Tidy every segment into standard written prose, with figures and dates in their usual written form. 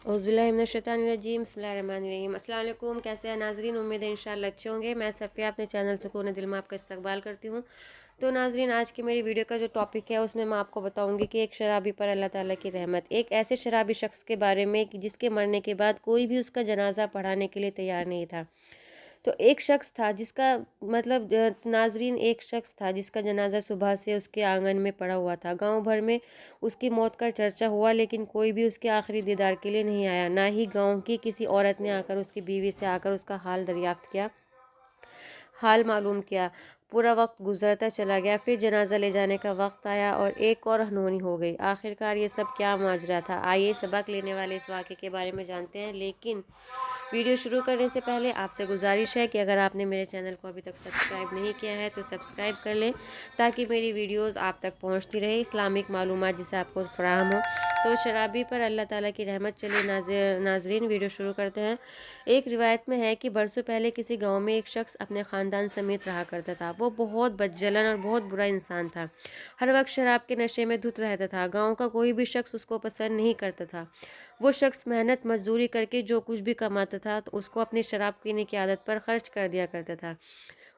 औज़ुबिल्लाहिमिनश्शैतानिर्रजीम बिस्मिल्लाहिर्रहमानिर्रहीम। अस्सलाम वालेकुम, कैसे हैं नाज़रीन? उम्मीद है इंशाअल्लाह अच्छे होंगे। मैं सफ़िया अपने चैनल सुकून दिल में आपका इस्तकबाल करती हूँ। तो नाज़रीन, आज की मेरी वीडियो का जो टॉपिक है उसमें मैं आपको बताऊंगी कि एक शराबी पर अल्लाह ताला की रहमत। एक ऐसे शराबी शख्स के बारे में कि जिसके मरने के बाद कोई भी उसका जनाजा पढ़ाने के लिए तैयार नहीं था। तो एक शख्स था जिसका मतलब नाजरीन, एक शख्स था जिसका जनाजा सुबह से उसके आंगन में पड़ा हुआ था। गांव भर में उसकी मौत का चर्चा हुआ, लेकिन कोई भी उसके आखिरी दीदार के लिए नहीं आया। ना ही गांव की किसी औरत ने आकर उसकी बीवी से आकर उसका हाल दरियाफ्त किया, हाल मालूम किया। पूरा वक्त गुजरता चला गया। फिर जनाजा ले जाने का वक्त आया और एक और अनहोनी हो गई। आखिरकार ये सब क्या माजरा था? आइए सबक लेने वाले इस वाक़े के बारे में जानते हैं। लेकिन वीडियो शुरू करने से पहले आपसे गुजारिश है कि अगर आपने मेरे चैनल को अभी तक सब्सक्राइब नहीं किया है तो सब्सक्राइब कर लें, ताकि मेरी वीडियोस आप तक पहुंचती रहे, इस्लामिक मालूमात जिसे आपको फराहम हो। तो शराबी पर अल्लाह ताला की रहमत। चलिए नाजरीन, वीडियो शुरू करते हैं। एक रिवायत में है कि बरसों पहले किसी गांव में एक शख्स अपने ख़ानदान समेत रहा करता था। वो बहुत बदजलन और बहुत बुरा इंसान था। हर वक्त शराब के नशे में धुत रहता था। गांव का कोई भी शख्स उसको पसंद नहीं करता था। वो शख्स मेहनत मजदूरी करके जो कुछ भी कमाता था तो उसको अपनी शराब पीने की आदत पर खर्च कर दिया करता था।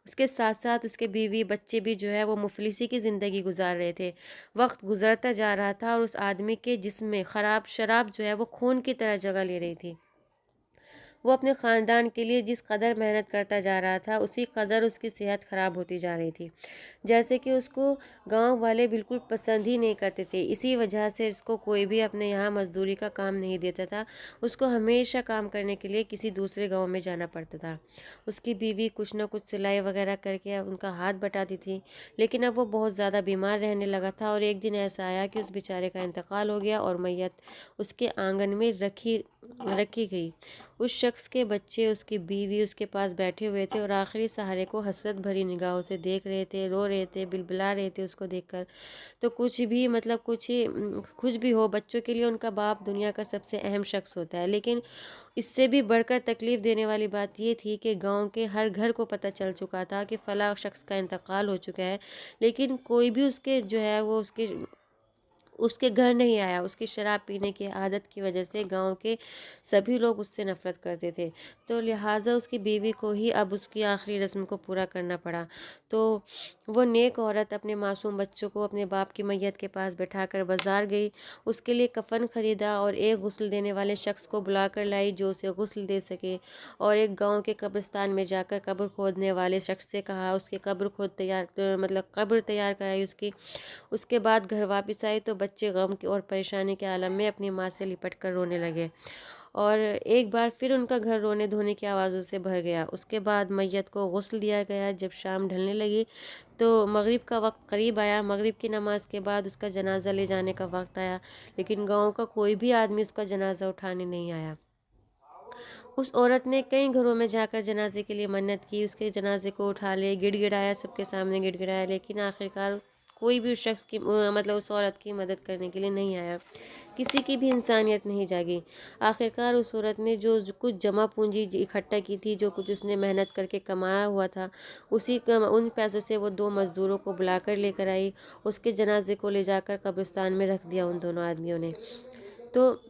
उसके साथ साथ उसके बीवी बच्चे भी जो है वो मुफलिसी की ज़िंदगी गुजार रहे थे। वक्त गुजरता जा रहा था और उस आदमी के जिस्म में ख़राब शराब जो है वो खून की तरह जगह ले रही थी। वो अपने ख़ानदान के लिए जिस कदर मेहनत करता जा रहा था, उसी कदर उसकी सेहत ख़राब होती जा रही थी। जैसे कि उसको गांव वाले बिल्कुल पसंद ही नहीं करते थे। इसी वजह से उसको कोई भी अपने यहाँ मजदूरी का काम नहीं देता था। उसको हमेशा काम करने के लिए किसी दूसरे गांव में जाना पड़ता था। उसकी बीवी कुछ न कुछ सिलाई वगैरह करके उनका हाथ बटाती थी। लेकिन अब वो बहुत ज़्यादा बीमार रहने लगा था और एक दिन ऐसा आया कि उस बेचारे का इंतकाल हो गया और मैयत उसके आंगन में रखी गई। उस शख्स के बच्चे, उसकी बीवी उसके पास बैठे हुए थे और आखिरी सहारे को हसरत भरी निगाहों से देख रहे थे, रो रहे थे, बिलबिला रहे थे उसको देखकर। तो कुछ भी मतलब कुछ भी हो, बच्चों के लिए उनका बाप दुनिया का सबसे अहम शख्स होता है। लेकिन इससे भी बढ़कर तकलीफ़ देने वाली बात ये थी कि गांव के हर घर को पता चल चुका था कि फ़लाँ शख्स का इंतकाल हो चुका है, लेकिन कोई भी उसके जो है वो उसके घर नहीं आया। उसकी शराब पीने की आदत की वजह से गांव के सभी लोग उससे नफ़रत करते थे। तो लिहाजा उसकी बीवी को ही अब उसकी आखिरी रस्म को पूरा करना पड़ा। तो वो नेक औरत अपने मासूम बच्चों को अपने बाप की मैयत के पास बैठाकर बाज़ार गई। उसके लिए कफ़न ख़रीदा और एक गुस्ल देने वाले शख्स को बुला कर लाई जो उसे गुस्ल दे सके। और एक गांव के कब्रिस्तान में जाकर कब्र खोदने वाले शख्स से कहा, उसकी कब्र खोद तैयार मतलब कब्र तैयार कराई उसकी। उसके बाद घर वापस आई तो बच्चे गम की और परेशानी के आलम में अपनी माँ से लिपट कर रोने लगे और एक बार फिर उनका घर रोने धोने की आवाज़ों से भर गया। उसके बाद मैयत को गुस्ल दिया गया। जब शाम ढलने लगी तो मगरिब का वक्त करीब आया। मगरिब की नमाज के बाद उसका जनाजा ले जाने का वक्त आया, लेकिन गांव का कोई भी आदमी उसका जनाजा उठाने नहीं आया। उस औरत ने कई घरों में जाकर जनाजे के लिए मन्नत की, उसके जनाजे को उठा ले, गिड़गिड़ाया, सबके सामने गिड़गिड़ाया, लेकिन आखिरकार कोई भी उस शख्स की मतलब उस औरत की मदद करने के लिए नहीं आया। किसी की भी इंसानियत नहीं जागी। आखिरकार उस औरत ने जो कुछ जमा पूंजी इकट्ठा की थी, जो कुछ उसने मेहनत करके कमाया हुआ था, उन पैसों से वो दो मज़दूरों को बुलाकर लेकर आई। उसके जनाजे को ले जाकर कब्रिस्तान में रख दिया उन दोनों आदमियों ने। तो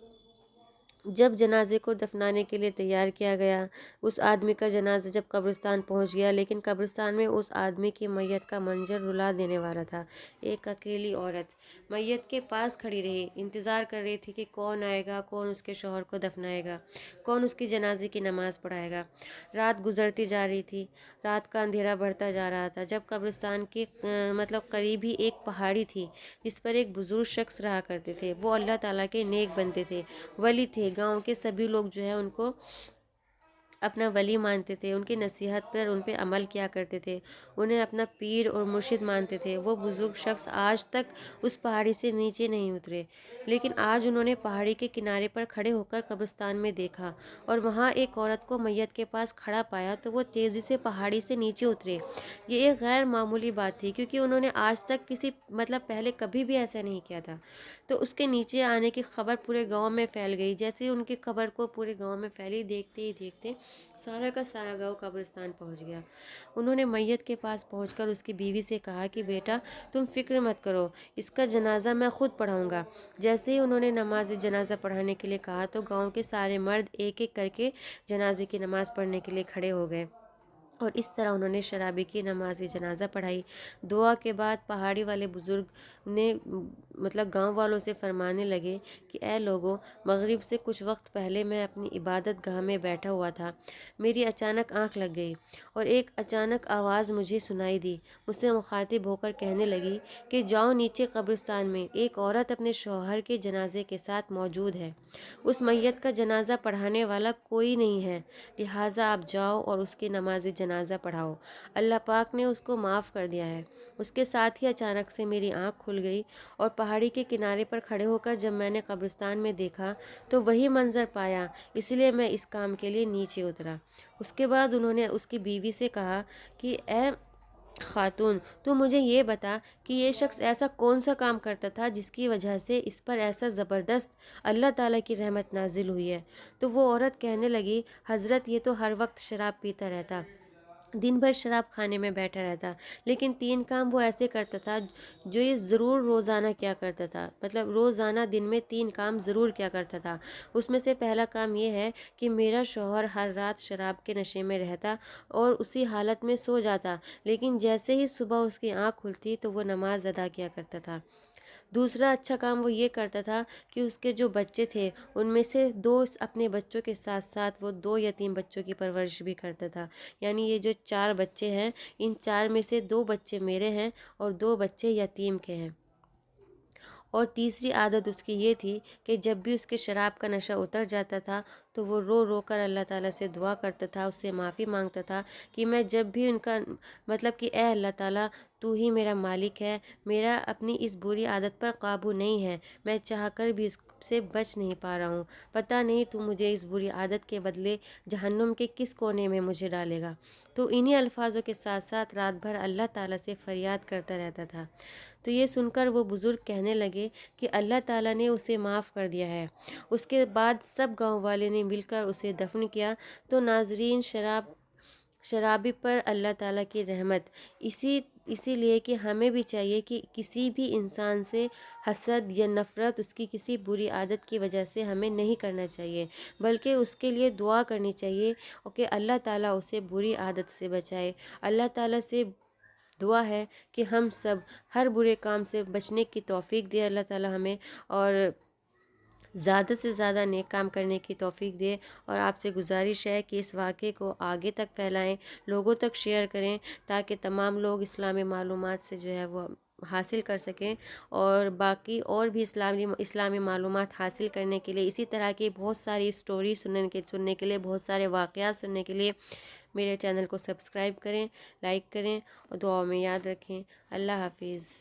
जब जनाजे को दफनाने के लिए तैयार किया गया, उस आदमी का जनाजा जब कब्रिस्तान पहुंच गया, लेकिन कब्रिस्तान में उस आदमी की मैयत का मंजर रुला देने वाला था। एक अकेली औरत मैयत के पास खड़ी रही, इंतज़ार कर रही थी कि कौन आएगा, कौन उसके शौहर को दफनाएगा, कौन उसकी जनाजे की नमाज़ पढ़ाएगा। रात गुजरती जा रही थी, रात का अंधेरा बढ़ता जा रहा था। जब कब्रिस्तान के मतलब करीब ही एक पहाड़ी थी जिस पर एक बुज़ुर्ग शख्स रहा करते थे। वो अल्लाह ताला के नेक बनते थे, वली थे। गांव के सभी लोग जो है उनको अपना वली मानते थे, उनकी नसीहत पर उन पे अमल किया करते थे, उन्हें अपना पीर और मुर्शिद मानते थे। वो बुज़ुर्ग शख्स आज तक उस पहाड़ी से नीचे नहीं उतरे, लेकिन आज उन्होंने पहाड़ी के किनारे पर खड़े होकर कब्रिस्तान में देखा और वहाँ एक औरत को मैयत के पास खड़ा पाया, तो वो तेज़ी से पहाड़ी से नीचे उतरे। ये एक गैर मामूली बात थी, क्योंकि उन्होंने आज तक किसी मतलब पहले कभी भी ऐसा नहीं किया था। तो उसके नीचे आने की खबर पूरे गांव में फैल गई। जैसे ही उनकी खबर को पूरे गांव में फैली, देखते ही देखते سارا کا سارا گاؤں قبرستان پہنچ گیا۔ انہوں نے میت کے پاس پہنچ کر اس کی بیوی سے کہا کہ بیٹا تم فکر مت کرو، اس کا جنازہ میں خود پڑھاؤں گا۔ جیسے ہی انہوں نے نماز جنازہ پڑھانے کے لیے کہا تو گاؤں کے سارے مرد ایک ایک کر کے جنازے کی نماز پڑھنے کے لیے کھڑے ہو گئے، اور اس طرح انہوں نے شرابی کی نماز جنازہ پڑھائی۔ دعا کے بعد پہاڑی والے بزرگ نے گاؤں والوں سے فرمانے لگے کہ اے لوگوں، مغرب سے کچھ وقت پہلے میں اپنی عبادت گاہ میں بیٹھا ہوا تھا، میری اچانک آنکھ لگ گئی اور ایک اچانک آواز مجھے سنائی دی۔ مجھ سے مخاطب ہو کر کہنے لگی کہ جاؤ نیچے قبرستان میں ایک عورت اپنے شوہر کے جنازے کے ساتھ موجود ہے، اس میت کا جنازہ پڑھانے والا کوئی نہیں ہے، لہٰذا آپ جاؤ اور اس کی نماز جنازہ پڑھاؤ، اللہ پاک نے اس کو معاف کر دیا ہے۔ اس کے ساتھ ہی اچانک سے میری آنکھ کھل گئی اور پہاڑی کے کنارے پر کھڑے ہو کر جب میں نے قبرستان میں دیکھا تو وہی منظر پایا، اس لیے میں اس کام کے لیے نیچے اترا۔ اس کے بعد انہوں نے اس کی بیوی سے کہا کہ اے خاتون، تو مجھے یہ بتا کہ یہ شخص ایسا کون سا کام کرتا تھا جس کی وجہ سے اس پر ایسا زبردست اللہ تعالیٰ کی رحمت نازل ہوئی ہے؟ تو وہ عورت کہنے لگی حضرت یہ تو ہر وقت شراب پیتا رہتا، دن بھر شراب خانے میں بیٹھا رہتا، لیکن 3 کام وہ ایسے کرتا تھا جو یہ ضرور روزانہ کیا کرتا تھا، روزانہ دن میں 3 کام ضرور کیا کرتا تھا۔ اس میں سے پہلا کام یہ ہے کہ میرا شوہر ہر رات شراب کے نشے میں رہتا اور اسی حالت میں سو جاتا، لیکن جیسے ہی صبح اس کی آنکھ کھلتی تو وہ نماز ادا کیا کرتا تھا۔ دوسرا اچھا کام وہ یہ کرتا تھا کہ اس کے جو بچے تھے ان میں سے 2 اپنے بچوں کے ساتھ ساتھ وہ 2 یتیم بچوں کی پرورش بھی کرتا تھا، یعنی یہ جو 4 بچے ہیں ان 4 میں سے 2 بچے میرے ہیں اور 2 بچے یتیم کے ہیں۔ اور تیسری عادت اس کی یہ تھی کہ جب بھی اس کے شراب کا نشہ اتر جاتا تھا تو وہ رو رو کر اللہ تعالیٰ سے دعا کرتا تھا، اس سے معافی مانگتا تھا کہ میں جب بھی ان کا کہ اے اللہ تعالیٰ تو ہی میرا مالک ہے، میرا اپنی اس بری عادت پر قابو نہیں ہے، میں چاہ کر بھی اس سے بچ نہیں پا رہا ہوں، پتہ نہیں تو مجھے اس بری عادت کے بدلے جہنم کے کس کونے میں مجھے ڈالے گا۔ تو انہی الفاظوں کے ساتھ ساتھ رات بھر اللہ تعالیٰ سے فریاد کرتا رہتا تھا۔ تو یہ سن کر وہ بزرگ کہنے لگے کہ اللہ تعالیٰ نے اسے معاف کر دیا ہے۔ اس کے بعد سب گاؤں والے نے مل کر اسے دفن کیا۔ تو ناظرین، شرابی پر اللہ تعالیٰ کی رحمت، اسی لیے کہ ہمیں بھی چاہیے کہ کسی بھی انسان سے حسد یا نفرت اس کی کسی بری عادت کی وجہ سے ہمیں نہیں کرنا چاہیے، بلکہ اس کے لیے دعا کرنی چاہیے کہ اللہ تعالیٰ اسے بری عادت سے بچائے۔ اللہ تعالیٰ سے دعا ہے کہ ہم سب ہر برے کام سے بچنے کی توفیق دے اللہ تعالیٰ ہمیں، اور زیادہ سے زیادہ نیک کام کرنے کی توفیق دے۔ اور آپ سے گزارش ہے کہ اس واقعے کو آگے تک پھیلائیں، لوگوں تک شیئر کریں تاکہ تمام لوگ اسلامی معلومات سے جو ہے وہ حاصل کر سکیں، اور باقی اور بھی اسلامی معلومات حاصل کرنے کے لیے، اسی طرح کی بہت ساری سٹوری سننے کے لیے، بہت سارے واقعات سننے کے لیے میرے چینل کو سبسکرائب کریں، لائک کریں اور دعاؤں میں یاد رکھیں۔ اللہ حافظ۔